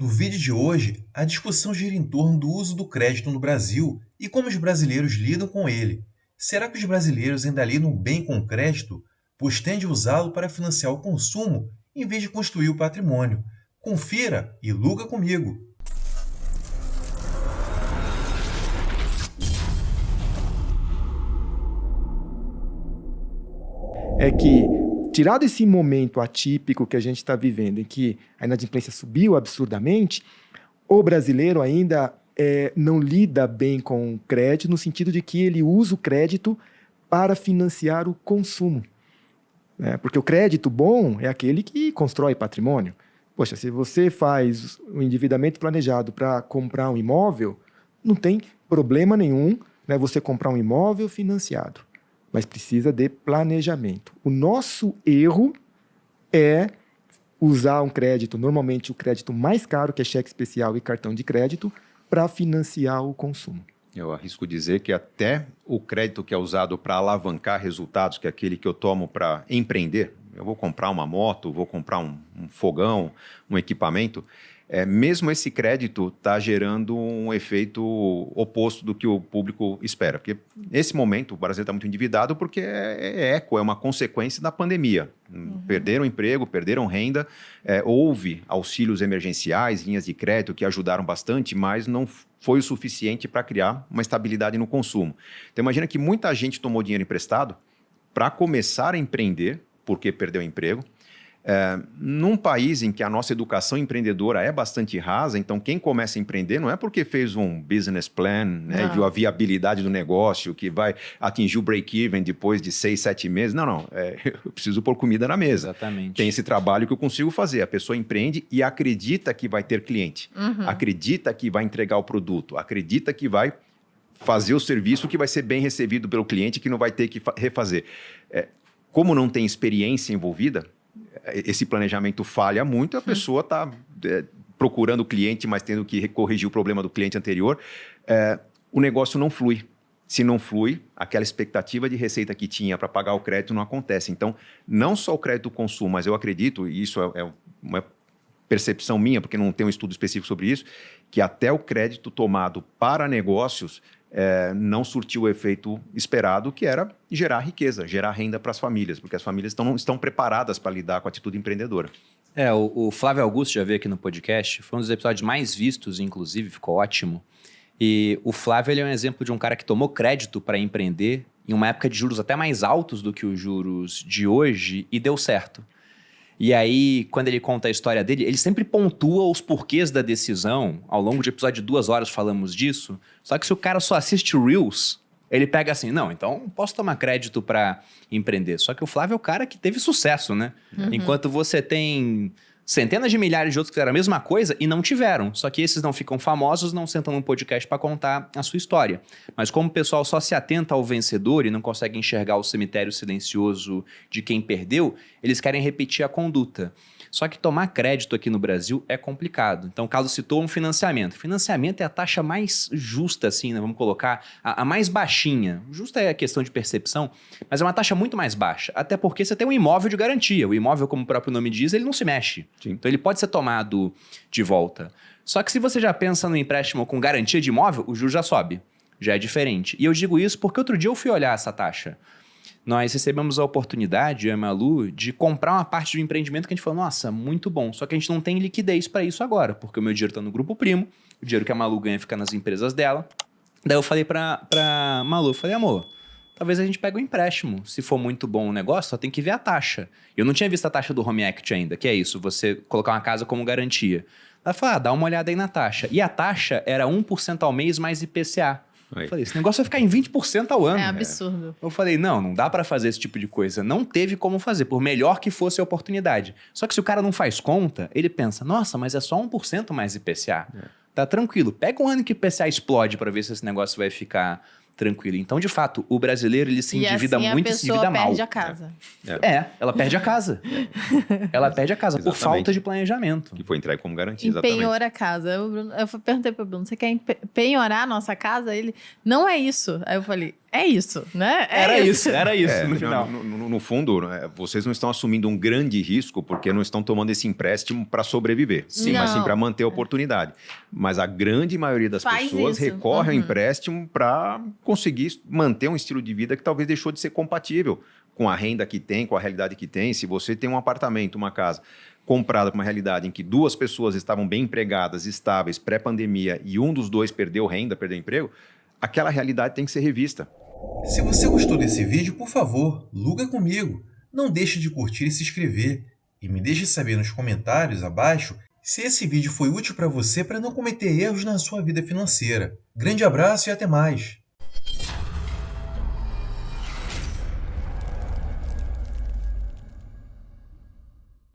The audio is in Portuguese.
No vídeo de hoje, a discussão gira em torno do uso do crédito no Brasil e como os brasileiros lidam com ele. Será que os brasileiros ainda lidam bem com o crédito, pois tendem a usá-lo para financiar o consumo em vez de construir o patrimônio? Confira e luga comigo! É que, tirado esse momento atípico que a gente está vivendo, em que a inadimplência subiu absurdamente, o brasileiro ainda não lida bem com o crédito, no sentido de que ele usa o crédito para financiar o consumo. Porque o crédito bom é aquele que constrói patrimônio. Poxa, se você faz o endividamento planejado para comprar um imóvel, não tem problema nenhum, você comprar um imóvel financiado. Mas precisa de planejamento. O nosso erro é usar um crédito, normalmente o crédito mais caro, que é cheque especial e cartão de crédito, para financiar o consumo. Eu arrisco dizer que até o crédito que é usado para alavancar resultados, que é aquele que eu tomo para empreender, eu vou comprar uma moto, vou comprar um fogão, um equipamento, mesmo esse crédito está gerando um efeito oposto do que o público espera. Porque nesse momento o Brasil está muito endividado porque é uma consequência da pandemia. Perderam emprego, perderam renda, houve auxílios emergenciais, linhas de crédito que ajudaram bastante, mas não foi o suficiente para criar uma estabilidade no consumo. Então imagina que muita gente tomou dinheiro emprestado para começar a empreender, porque perdeu o emprego. Num país em que a nossa educação empreendedora é bastante rasa, então quem começa a empreender não é porque fez um business plan, e viu a viabilidade do negócio, que vai atingir o break-even depois de 6, 7 meses. Não, eu preciso pôr comida na mesa. Exatamente. Tem esse trabalho que eu consigo fazer. A pessoa empreende e acredita que vai ter cliente, acredita que vai entregar o produto, acredita que vai fazer o serviço que vai ser bem recebido pelo cliente, que não vai ter que refazer. Como não tem experiência envolvida, esse planejamento falha muito, a pessoa está procurando o cliente, mas tendo que corrigir o problema do cliente anterior. O negócio não flui. Se não flui, aquela expectativa de receita que tinha para pagar o crédito não acontece. Então, não só o crédito do consumo, mas eu acredito, e isso é uma percepção minha, porque não tem um estudo específico sobre isso, que até o crédito tomado para negócios não surtiu o efeito esperado, que era gerar riqueza, gerar renda para as famílias, porque as famílias não estão preparadas para lidar com a atitude empreendedora. O Flávio Augusto já veio aqui no podcast, foi um dos episódios mais vistos, inclusive, ficou ótimo. E o Flávio ele é um exemplo de um cara que tomou crédito para empreender em uma época de juros até mais altos do que os juros de hoje e deu certo. E aí, quando ele conta a história dele, ele sempre pontua os porquês da decisão. Ao longo de episódio de 2 horas falamos disso. Só que se o cara só assiste Reels, ele pega assim, não, então posso tomar crédito para empreender. Só que o Flávio é o cara que teve sucesso, né? Enquanto você tem centenas de milhares de outros que fizeram a mesma coisa e não tiveram. Só que esses não ficam famosos, não sentam num podcast para contar a sua história. Mas como o pessoal só se atenta ao vencedor e não consegue enxergar o cemitério silencioso de quem perdeu, eles querem repetir a conduta. Só que tomar crédito aqui no Brasil é complicado. Então, o Carlos citou um financiamento. Financiamento é a taxa mais justa, assim, né? Vamos colocar a mais baixinha. Justa é a questão de percepção, mas é uma taxa muito mais baixa. Até porque você tem um imóvel de garantia. O imóvel, como o próprio nome diz, ele não se mexe. Sim. Então, ele pode ser tomado de volta. Só que se você já pensa no empréstimo com garantia de imóvel, o juros já sobe. Já é diferente. E eu digo isso porque outro dia eu fui olhar essa taxa. Nós recebemos a oportunidade, eu e a Malu, de comprar uma parte do empreendimento que a gente falou, nossa, muito bom. Só que a gente não tem liquidez para isso agora, porque o meu dinheiro está no Grupo Primo, o dinheiro que a Malu ganha fica nas empresas dela. Daí eu falei pra Malu, amor, talvez a gente pegue um empréstimo. Se for muito bom o negócio, só tem que ver a taxa. Eu não tinha visto a taxa do Home Equity ainda, que é isso, você colocar uma casa como garantia. Ela falou, dá uma olhada aí na taxa. E a taxa era 1% ao mês mais IPCA. Eu falei, esse negócio vai ficar em 20% ao ano. É absurdo. Eu falei, não dá pra fazer esse tipo de coisa. Não teve como fazer, por melhor que fosse a oportunidade. Só que se o cara não faz conta, ele pensa, nossa, mas é só 1% mais IPCA. Tá tranquilo. Pega um ano que o IPCA explode pra ver se esse negócio vai ficar tranquilo. Então, de fato, o brasileiro, ele se endivida muito e se endivida mal. E a pessoa perde a casa. Ela perde a casa. Ela perde a casa por falta de planejamento. Que foi entregue como garantia, Empenhou a casa. Eu perguntei pro Bruno, você quer penhorar a nossa casa? Ele, não é isso. Aí eu falei, É isso, né? Era isso no final. No fundo, né, vocês não estão assumindo um grande risco porque não estão tomando esse empréstimo para sobreviver, Sim. mas sim Não. para manter a oportunidade. Mas a grande maioria das Faz pessoas isso. recorre ao empréstimo para conseguir manter um estilo de vida que talvez deixou de ser compatível com a renda que tem, com a realidade que tem. Se você tem um apartamento, uma casa comprada com uma realidade em que duas pessoas estavam bem empregadas, estáveis, pré-pandemia, e um dos dois perdeu renda, perdeu emprego, aquela realidade tem que ser revista. Se você gostou desse vídeo, por favor, luga comigo. Não deixe de curtir e se inscrever. E me deixe saber nos comentários abaixo se esse vídeo foi útil para você para não cometer erros na sua vida financeira. Grande abraço e até mais!